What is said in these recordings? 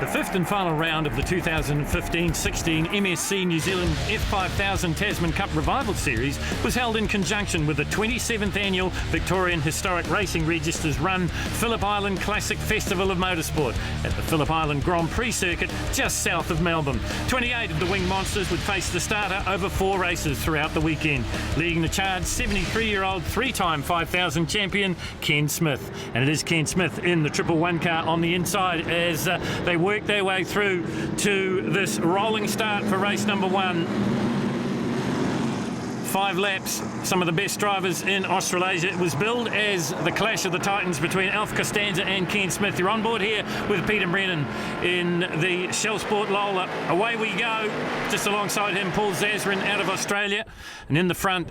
The fifth and final round of the 2015-16 MSC New Zealand F5000 Tasman Cup Revival Series was held in conjunction with the 27th Annual Victorian Historic Racing Registers Run Phillip Island Classic Festival of Motorsport at the Phillip Island Grand Prix circuit just south of Melbourne. 28 of the winged monsters would face the starter over 4 races throughout the weekend. Leading the charge, 73-year-old three-time 5000 champion Ken Smith. And it is Ken Smith in the 111 car on the inside as they work their way through to this rolling start for race number 1. 5 laps, some of the best drivers in Australasia. It was billed as the clash of the titans between Alf Costanza and Ken Smith. You're on board here with Peter Brennan in the Shell Sport Lola. Away we go. Just alongside him, Paul Zazrin out of Australia. And in the front,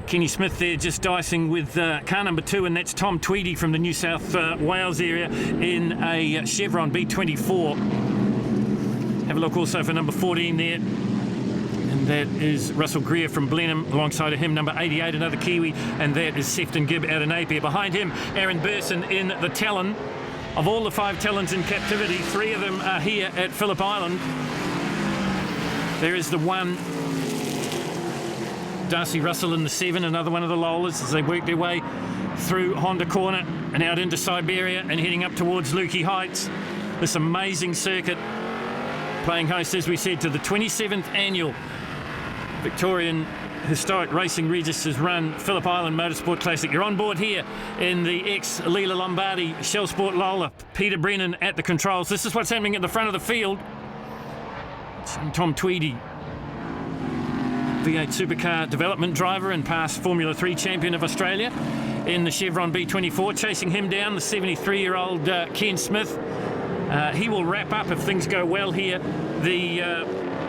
Kenny Smith there just dicing with car number 2, and that's Tom Tweedy from the New South Wales area in a Chevron B24. Have a look also for number 14 there, and that is Russell Greer from Blenheim. Alongside of him, number 88, another Kiwi, and that is Sefton Gibb out of Napier. Behind him, Aaron Burson in the Talon. Of all the 5 Talons in captivity, 3 of them are here at Phillip Island. There is the 1, Darcy Russell in the 7, another one of the Lolas as they work their way through Honda Corner and out into Siberia and heading up towards Lukey Heights. This amazing circuit playing host, as we said, to the 27th Annual Victorian Historic Racing Registers Run Phillip Island Motorsport Classic. You're on board here in the ex-Leela Lombardi Shell Sport Lola. Peter Brennan at the controls. This is what's happening at the front of the field. Tom Tweedy, V8 supercar development driver and past Formula 3 champion of Australia in the Chevron B24. Chasing him down, the 73-year-old Ken Smith. He will wrap up, if things go well here, the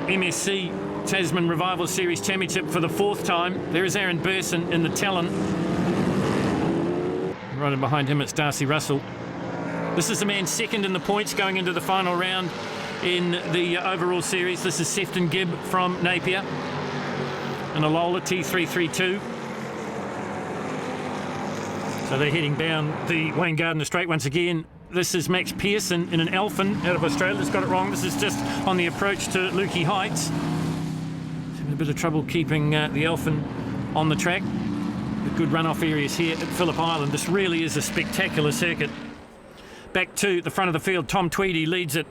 MSC Tasman Revival Series Championship for the 4th time. There is Aaron Burson in the Talon. Right in behind him, it's Darcy Russell. This is the man second in the points going into the final round in the overall series. This is Sefton Gibb from Napier and a Lola T332. So they're heading down the Wayne Gardner Straight once again. This is Max Pearson in an Elfin out of Australia. Just got it wrong. This is just on the approach to Lukey Heights. Having a bit of trouble keeping the Elfin on the track. The good runoff areas here at Phillip Island. This really is a spectacular circuit. Back to the front of the field, Tom Tweedy leads it.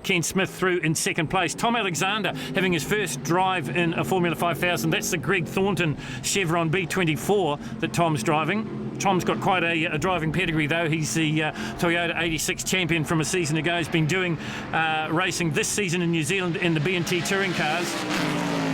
Ken Smith through in second place. Tom Alexander having his first drive in a Formula 5000. That's the Greg Thornton Chevron B24 that Tom's driving. Tom's got quite a driving pedigree though. He's the Toyota 86 champion from a season ago. He's been doing racing this season in New Zealand in the B&T touring cars.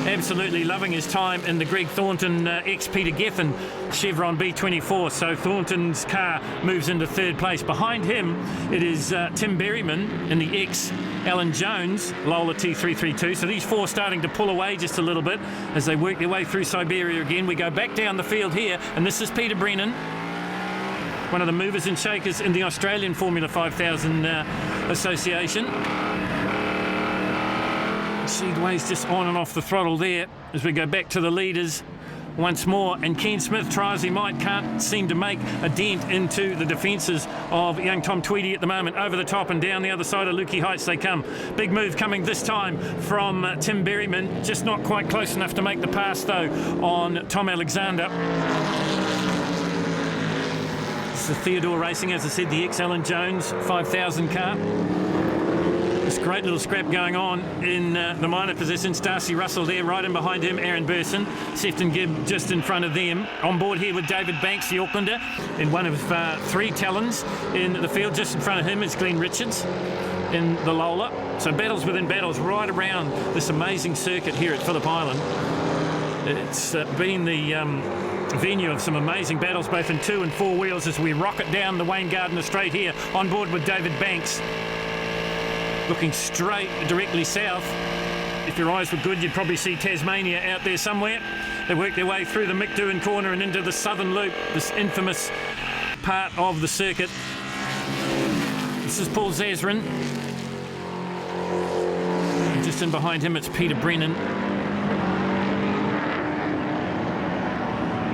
Absolutely loving his time in the Greg Thornton ex-Peter Geffen Chevron B24. So Thornton's car moves into 3rd place. Behind him, it is Tim Berryman in the ex-Alan Jones Lola T332. So these 4 starting to pull away just a little bit as they work their way through Siberia again. We go back down the field here, and this is Peter Brennan, one of the movers and shakers in the Australian Formula 5000 Association. Speedway's just on and off the throttle there as we go back to the leaders once more, and Ken Smith, try as he might, can't seem to make a dent into the defences of young Tom Tweedy at the moment. Over the top and down the other side of Lukey Heights they come. Big move coming this time from Tim Berryman, just not quite close enough to make the pass though on Tom Alexander. This is Theodore Racing, as I said, the ex-Alan Jones 5000 car. This great little scrap going on in the minor positions. Darcy Russell there, right in behind him, Aaron Burson. Sefton Gibb just in front of them. On board here with David Banks, the Aucklander, in one of 3 Talons in the field. Just in front of him is Glenn Richards in the Lola. So battles within battles right around this amazing circuit here at Phillip Island. It's been the venue of some amazing battles, both in 2 and 4 wheels, as we rocket down the Wayne Gardner Straight here. On board with David Banks. Looking straight directly south. If your eyes were good, you'd probably see Tasmania out there somewhere. They work their way through the McDoohan Corner and into the Southern Loop, this infamous part of the circuit. This is Paul Zazrin. And just in behind him, it's Peter Brennan.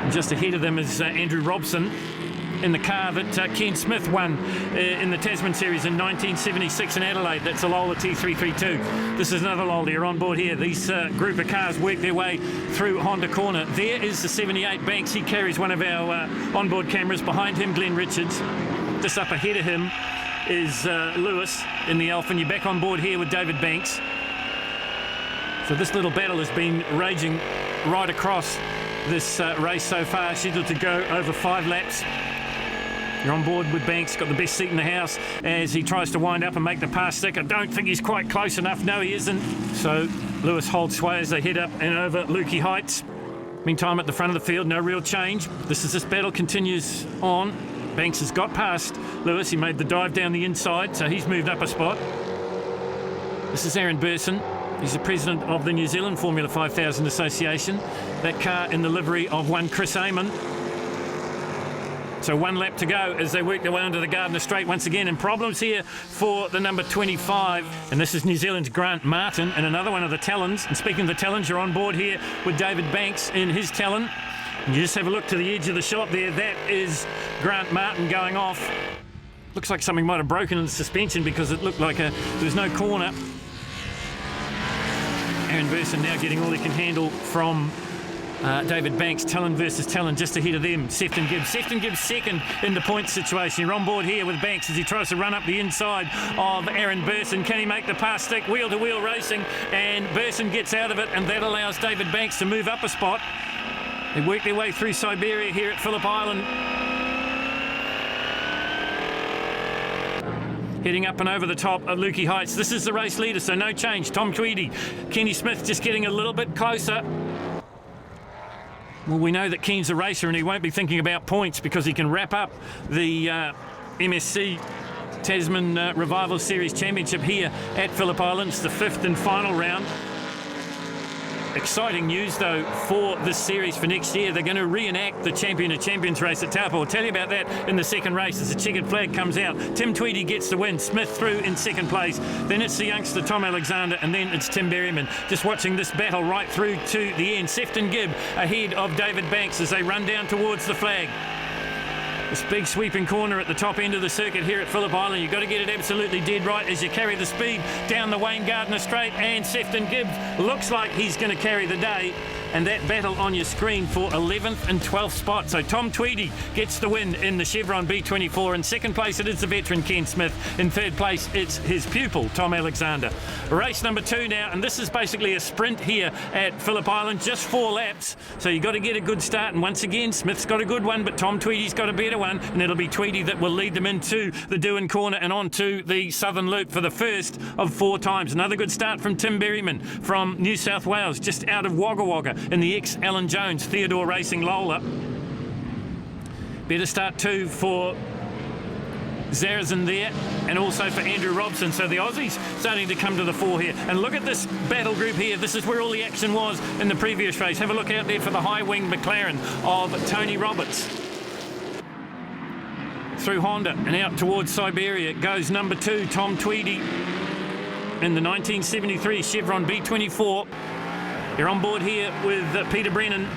And just ahead of them is Andrew Robson. in the car that Ken Smith won in the Tasman Series in 1976 in Adelaide. That's a Lola T332. This is another Lola. You're on board here. These group of cars work their way through Honda Corner. There is the 78 Banks. He carries one of our onboard cameras. Behind him, Glenn Richards. Just up ahead of him is Lewis in the Elfin. You're back on board here with David Banks. So this little battle has been raging right across this race so far, scheduled to go over 5 laps. You're on board with Banks, got the best seat in the house as he tries to wind up and make the pass stick. I don't think he's quite close enough. No, he isn't. So Lewis holds sway as they head up and over Lukey Heights. Meantime, at the front of the field, no real change. This battle continues on. Banks has got past Lewis. He made the dive down the inside, so he's moved up a spot. This is Aaron Burson. He's the president of the New Zealand Formula 5000 Association. That car in the livery of one Chris Amon. So 1 lap to go as they work their way onto the Gardner Straight once again. And problems here for the number 25. And this is New Zealand's Grant Martin and another one of the Talons. And speaking of the Talons, you're on board here with David Banks in his Talon. And you just have a look to the edge of the shot there. That is Grant Martin going off. Looks like something might have broken in the suspension because it looked like there was no corner. Aaron Burson now getting all he can handle from David Banks. Talon versus Talon just ahead of them. Sefton Gibbs second in the point situation. You're on board here with Banks as he tries to run up the inside of Aaron Burson. Can he make the pass stick? Wheel-to-wheel racing, and Burson gets out of it, and that allows David Banks to move up a spot. They work their way through Siberia here at Phillip Island. Heading up and over the top of Lukey Heights. This is the race leader, so no change. Tom Tweedy. Kenny Smith just getting a little bit closer. Well, we know that Ken's a racer and he won't be thinking about points because he can wrap up the MSC Tasman Revival Series Championship here at Phillip Island. It's the 5th and final round. Exciting news, though, for this series for next year. They're going to reenact the Champion of Champions race at Taupo. We'll tell you about that in the second race as the checkered flag comes out. Tim Tweedy gets the win. Smith through in second place. Then it's the youngster Tom Alexander, and then it's Tim Berryman. Just watching this battle right through to the end. Sefton Gibb ahead of David Banks as they run down towards the flag. This big sweeping corner at the top end of the circuit here at Phillip Island. You've got to get it absolutely dead right as you carry the speed down the Wayne Gardner Straight, and Sefton Gibbs looks like he's going to carry the day. And that battle on your screen for 11th and 12th spot. So Tom Tweedy gets the win in the Chevron B24. In second place, it is the veteran Ken Smith. In third place, it's his pupil, Tom Alexander. Race number 2 now, and this is basically a sprint here at Phillip Island, just 4 laps. So you've got to get a good start. And once again, Smith's got a good one, but Tom Tweedy's got a better one. And it'll be Tweedy that will lead them into the Doohan Corner and onto the Southern Loop for the first of 4 times. Another good start from Tim Berryman from New South Wales, just out of Wagga Wagga, in the ex-Alan Jones Theodore Racing Lola. Better start too for Zarazin there, and also for Andrew Robson. So the Aussies starting to come to the fore here. And look at this battle group here. This is where all the action was in the previous race. Have a look out there for the high-wing McLaren of Tony Roberts. Through Honda and out towards Siberia goes number 2, Tom Tweedy, in the 1973 Chevron B24. You're on board here with Peter Brennan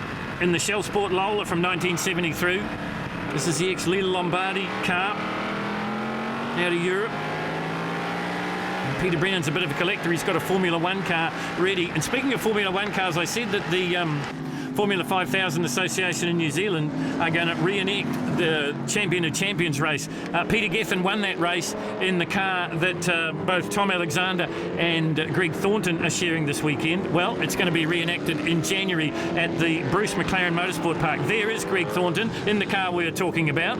in the Shell Sport Lola from 1973. This is the ex-Lila Lombardi car out of Europe. And Peter Brennan's a bit of a collector. He's got a Formula 1 car ready. And speaking of Formula 1 cars, I said that the Formula 5000 Association in New Zealand are going to reenact the Champion of Champions race. Peter Gethin won that race in the car that both Tom Alexander and Greg Thornton are sharing this weekend. Well, it's going to be reenacted in January at the Bruce McLaren Motorsport Park. There is Greg Thornton in the car we are talking about.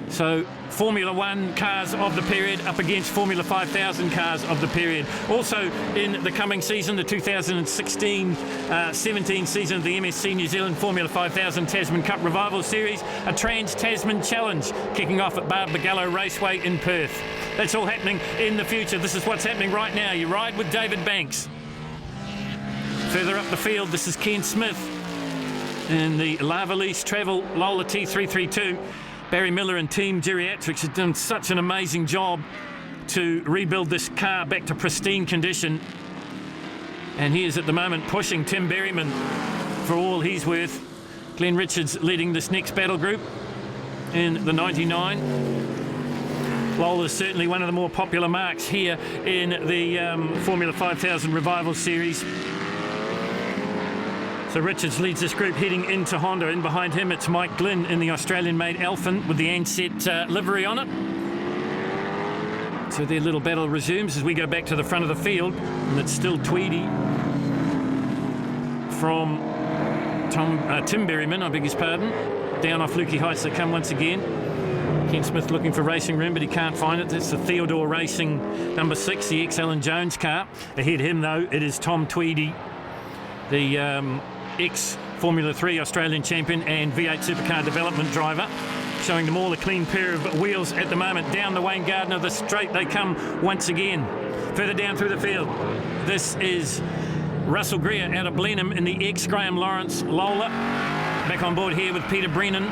So Formula 1 cars of the period up against Formula 5000 cars of the period. Also in the coming season, the 2016-17 season of the MSC New Zealand Formula 5000 Tasman Cup Revival Series, a Trans-Tasman Challenge kicking off at Barbagallo Raceway in Perth. That's all happening in the future. This is what's happening right now. You ride with David Banks. Further up the field, this is Ken Smith in the Lavalise Travel Lola T332. Barry Miller and Team Geriatrics have done such an amazing job to rebuild this car back to pristine condition. And he is at the moment pushing Tim Berryman for all he's worth. Glenn Richards leading this next battle group. in the 99. Lola is certainly one of the more popular marks here in the Formula 5000 Revival Series. So Richards leads this group heading into Honda, and behind him it's Mike Glynn in the Australian-made Elfin with the Ansett livery on it. So their little battle resumes as we go back to the front of the field, and it's still Tweedy from Tim Berryman, I beg his pardon. Down off Lukey Heights they come once again. Ken Smith looking for racing room, but he can't find it. That's the Theodore Racing number 6, the ex-Alan Jones car. Ahead him, though, it is Tom Tweedy, the ex-Formula 3 Australian champion and V8 supercar development driver, showing them all a clean pair of wheels at the moment. Down the Wayne Gardner, the straight they come once again. Further down through the field, this is Russell Greer out of Blenheim in the ex-Graham Lawrence Lola. Back on board here with Peter Brennan.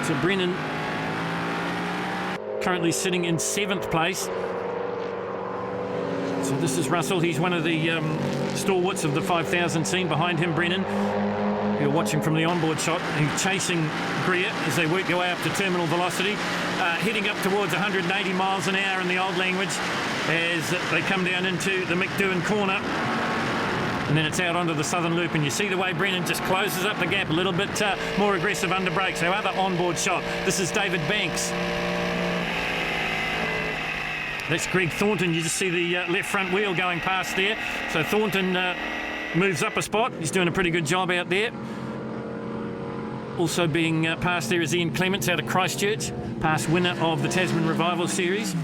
So Brennan currently sitting in 7th place. So this is Russell. He's one of the stalwarts of the 5000 scene. Behind him, Brennan. You're watching from the onboard shot. He's chasing Greer as they work their way up to terminal velocity, heading up towards 180 miles an hour in the old language as they come down into the McDowan corner. And then it's out onto the southern loop, and you see the way Brennan just closes up the gap a little bit more aggressive under brakes. Our other onboard shot, this is David Banks. That's Greg Thornton. You just see the left front wheel going past there. So Thornton moves up a spot. He's doing a pretty good job out there. Also being passed there is Ian Clements out of Christchurch, past winner of the Tasman Revival Series.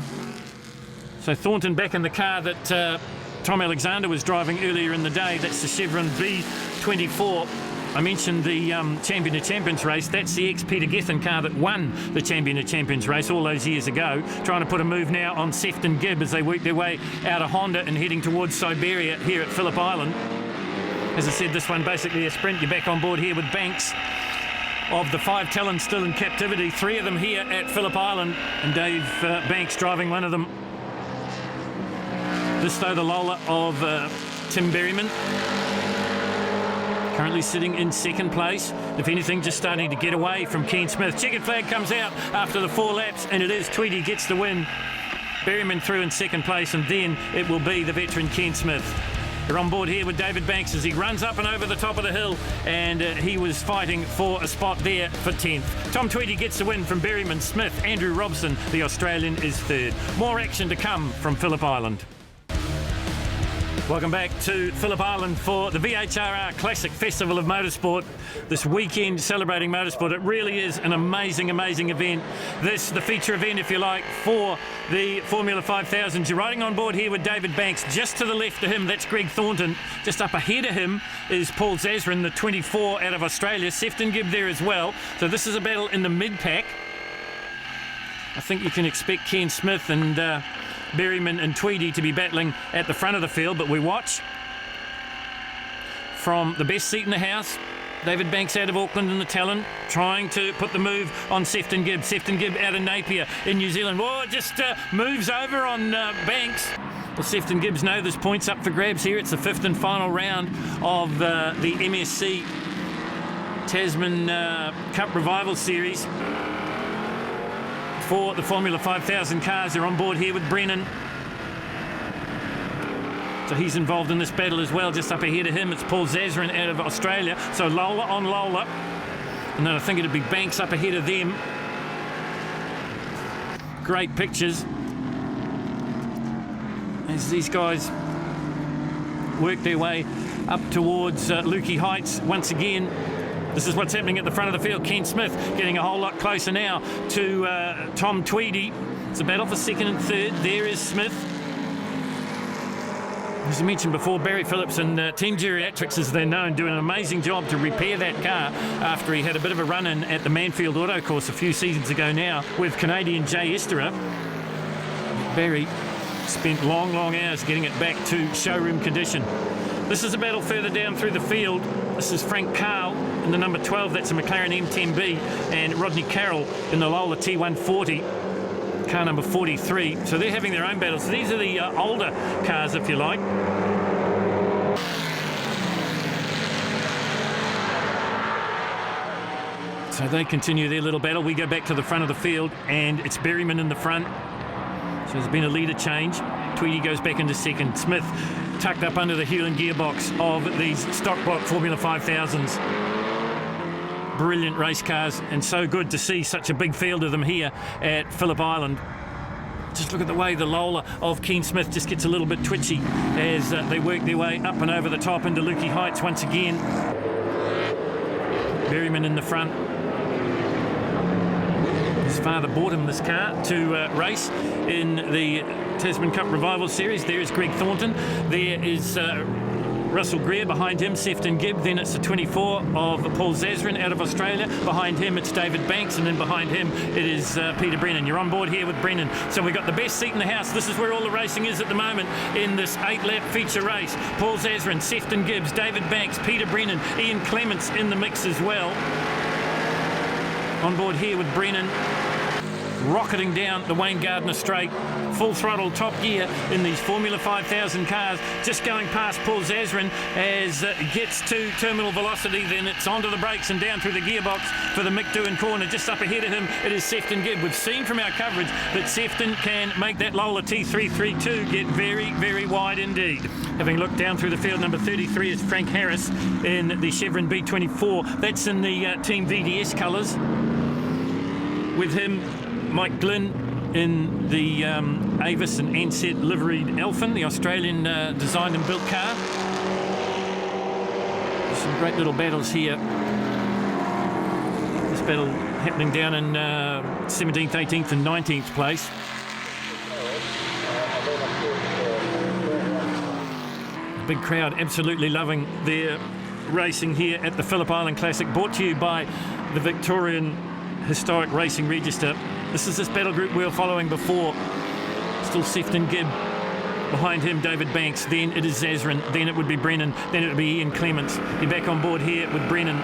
So Thornton back in the car that Tom Alexander was driving earlier in the day. That's the Chevron B24. I mentioned the Champion of Champions race. That's the ex-Peter Gethin car that won the Champion of Champions race all those years ago. Trying to put a move now on Sefton Gibb as they work their way out of Honda and heading towards Siberia here at Phillip Island. As I said, this one basically a sprint. You're back on board here with Banks. Of the 5 talents still in captivity, 3 of them here at Phillip Island, and Dave Banks driving one of them. This, though, the Lola of Tim Berryman, currently sitting in 2nd place. If anything, just starting to get away from Ken Smith. Checkered flag comes out after the 4 laps, and it is Tweedy gets the win. Berryman through in 2nd place, and then it will be the veteran Ken Smith. We're on board here with David Banks as he runs up and over the top of the hill, and he was fighting for a spot there for 10th. Tom Tweedy gets the win from Berryman. Smith, Andrew Robson, the Australian, is 3rd. More action to come from Phillip Island. Welcome back to Phillip Island for the VHRR Classic Festival of Motorsport. This weekend celebrating motorsport. It really is an amazing, amazing event. This, the feature event, if you like, for the Formula 5000. You're riding on board here with David Banks. Just to the left of him, that's Greg Thornton. Just up ahead of him is Paul Zazrin, the 24 out of Australia. Sefton Gibb there as well. So this is a battle in the mid-pack. I think you can expect Ken Smith and Berryman and Tweedy to be battling at the front of the field, but we watch from the best seat in the house. David Banks out of Auckland in the Talon, trying to put the move on Sefton Gibb. Sefton Gibb out of Napier in New Zealand. Whoa, it just moves over on Banks. Well, Sefton Gibbs know there's points up for grabs here. It's the 5th and final round of the MSC Tasman Cup Revival Series. For the Formula 5000 cars, they're on board here with Brennan. So he's involved in this battle as well. Just up ahead of him, it's Paul Zazrin out of Australia. So Lola on Lola. And then I think it'd be Banks up ahead of them. Great pictures as these guys work their way up towards Lukey Heights once again. This is what's happening at the front of the field. Ken Smith getting a whole lot closer now to Tom Tweedy. It's a battle for 2nd and 3rd. There is Smith. As I mentioned before, Barry Phillips and Team Geriatrics, as they're known, doing an amazing job to repair that car after he had a bit of a run-in at the Manfield Auto Course a few seasons ago now with Canadian Jay Esterer. Barry spent long, long hours getting it back to showroom condition. This is a battle further down through the field. This is Frank Carl in the number 12. That's a McLaren M10B, and Rodney Carroll in the Lola T140, car number 43. So they're having their own battles. These are the older cars, if you like. So they continue their little battle. We go back to the front of the field, and it's Berryman in the front. So there's been a leader change. Tweedy goes back into second. Smith tucked up under the heel and gearbox of these stock block Formula 5000s. Brilliant race cars, and so good to see such a big field of them here at Phillip Island. Just look at the way the Lola of Keane Smith just gets a little bit twitchy as they work their way up and over the top into Lukey Heights once again. Berryman in the front. His father bought him this car to race in the Tasman Cup Revival Series. There is Greg Thornton. There is Russell Greer behind him, Sefton Gibb. Then it's the 24 of Paul Zazrin out of Australia. Behind him it's David Banks, and then behind him it is Peter Brennan. You're on board here with Brennan. So we've got the best seat in the house. This is where all the racing is at the moment in this 8-lap feature race. Paul Zazrin, Sefton Gibbs, David Banks, Peter Brennan, Ian Clements in the mix as well. On board here with Brennan, rocketing down the Wayne Gardner straight, full throttle top gear in these Formula 5000 cars, just going past Paul Zazrin as it gets to terminal velocity. Then it's onto the brakes and down through the gearbox for the Mick Doohan corner. Just up ahead of him it is Sefton Gibb. We've seen from our coverage that Sefton can make that Lola T332 get very, very wide indeed. Having looked down through the field, number 33 is Frank Harris in the Chevron B24. That's in the Team VDS colours. With him, Mike Glynn in the Avis and Ansett liveried Elfin, the Australian designed and built car. Some great little battles here. This battle happening down in 17th, 18th and 19th place. A big crowd absolutely loving their racing here at the Phillip Island Classic, brought to you by the Victorian Historic Racing Register. This is this battle group we were following before. Still Sefton Gibb. Behind him, David Banks. Then it is Zazrin. Then it would be Brennan. Then it would be Ian Clements. You're back on board here with Brennan.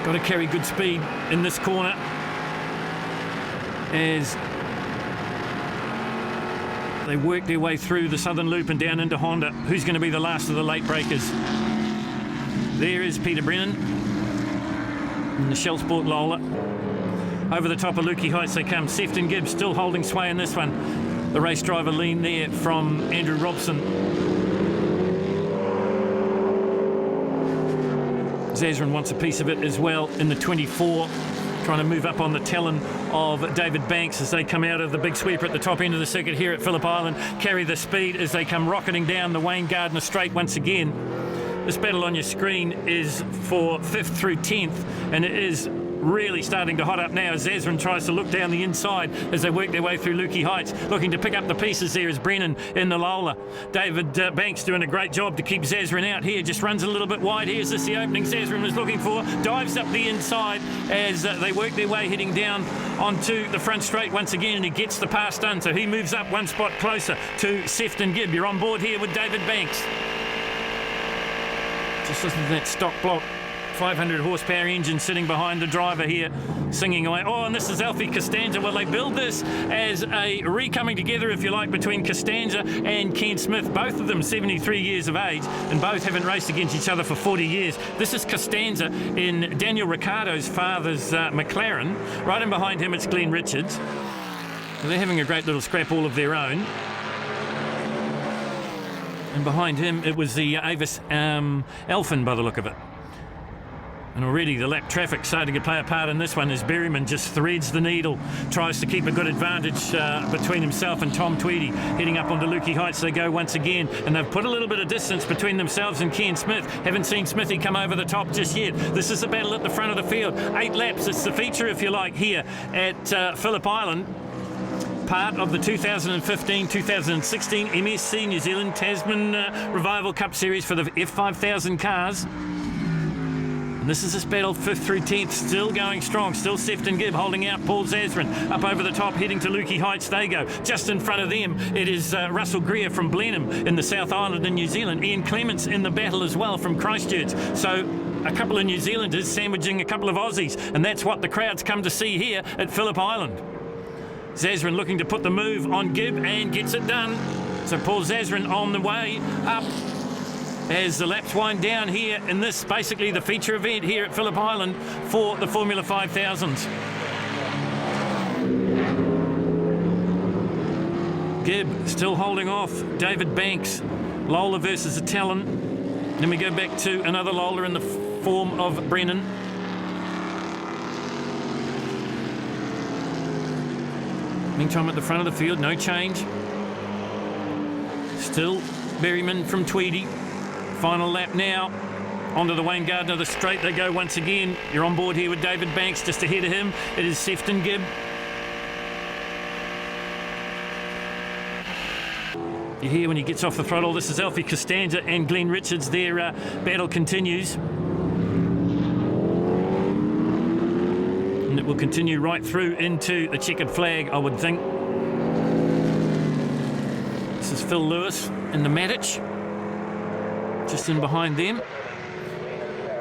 Got to carry good speed in this corner as they work their way through the Southern Loop and down into Honda. Who's going to be the last of the late breakers? There is Peter Brennan in the Shell Sport Lola. Over the top of Lukey Heights they come. Sefton Gibbs still holding sway in this one. The race driver lean there from Andrew Robson. Zazrin wants a piece of it as well in the 24. Trying to move up on the talon of David Banks as they come out of the big sweeper at the top end of the circuit here at Phillip Island. Carry the speed as they come rocketing down the Wayne Gardner straight once again. This battle on your screen is for 5th through 10th, and it is really starting to hot up now as Zazrin tries to look down the inside as they work their way through Lukey Heights. Looking to pick up the pieces there is Brennan in the Lola. David Banks doing a great job to keep Zazrin out here. Just runs a little bit wide here. Is this the opening Zazrin was looking for? Dives up the inside as they work their way heading down onto the front straight once again, and he gets the pass done. So he moves up one spot closer to Sefton Gibb. You're on board here with David Banks. Just listen to that stock block 500 horsepower engine sitting behind the driver here, singing away. Oh, and this is Alfie Costanza. Well, they build this as a re-coming together, if you like, between Costanza and Ken Smith. Both of them 73 years of age, and both haven't raced against each other for 40 years. This is Costanza in Daniel Ricciardo's father's McLaren. Right in behind him, it's Glenn Richards. So they're having a great little scrap all of their own. And behind him, it was the Avis Elfin by the look of it. And already the lap traffic starting to play a part in this one as Berryman just threads the needle, tries to keep a good advantage between himself and Tom Tweedy. Heading up onto Lukey Heights they go once again, and they've put a little bit of distance between themselves and Ken Smith. Haven't seen Smithy come over the top just yet. This is the battle at the front of the field. 8 laps, it's the feature, if you like, here at Phillip Island. Part of the 2015-2016 MSC New Zealand Tasman Revival Cup Series for the F5000 cars. And this is this battle 5th through 10th, still going strong, still Sefton Gibb holding out Paul Zazrin. Up over the top, heading to Lukey Heights they go. Just in front of them, it is Russell Greer from Blenheim in the South Island in New Zealand. Ian Clements in the battle as well from Christchurch. So a couple of New Zealanders sandwiching a couple of Aussies, and that's what the crowds come to see here at Phillip Island. Zazrin looking to put the move on Gibb and gets it done. So Paul Zazrin on the way up as the laps wind down here in this, basically the feature event here at Phillip Island for the Formula 5000s. Gibb still holding off David Banks. Lola versus a Talon. Then we go back to another Lola in the form of Brennan. Meantime, at the front of the field, no change. Still Berryman from Tweedy. Final lap now. Onto the Wayne Gardner, the straight they go once again. You're on board here with David Banks. Just ahead of him, it is Sefton Gibb. You hear when he gets off the throttle, this is Alfie Costanza and Glenn Richards. Their battle continues. And it will continue right through into the checkered flag, I would think. This is Phil Lewis in the Matic, just in behind them.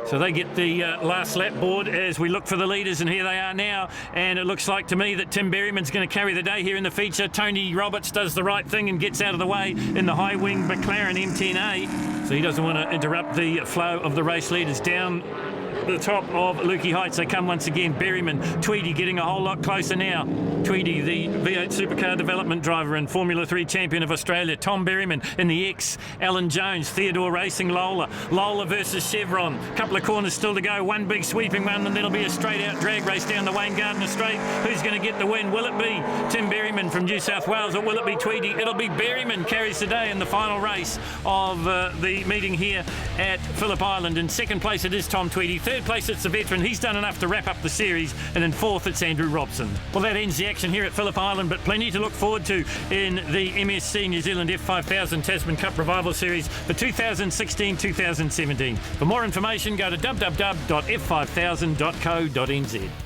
So they get the last lap board as we look for the leaders, and here they are now. And it looks like to me that Tim Berryman's going to carry the day here in the feature. Tony Roberts does the right thing and gets out of the way in the high-wing McLaren M10A. So he doesn't want to interrupt the flow of the race leaders. Down the top of Lukey Heights they come once again. Berryman, Tweedy getting a whole lot closer now. Tweedy, the V8 supercar development driver and Formula 3 champion of Australia. Tom Berryman in the X. Alan Jones, Theodore Racing Lola. Lola versus Chevron. Couple of corners still to go. One big sweeping one, and there'll be a straight-out drag race down the Wayne Gardner Straight. Who's going to get the win? Will it be Tim Berryman from New South Wales, or will it be Tweedy? It'll be Berryman carries the day in the final race of the meeting here at Phillip Island. In second place it is Tom Tweedy. Third place it's the veteran. He's done enough to wrap up the series. And in fourth it's Andrew Robson. Well, that ends the action here at Phillip Island, but plenty to look forward to in the MSC New Zealand F5000 Tasman Cup Revival Series for 2016-2017. For more information, go to www.f5000.co.nz.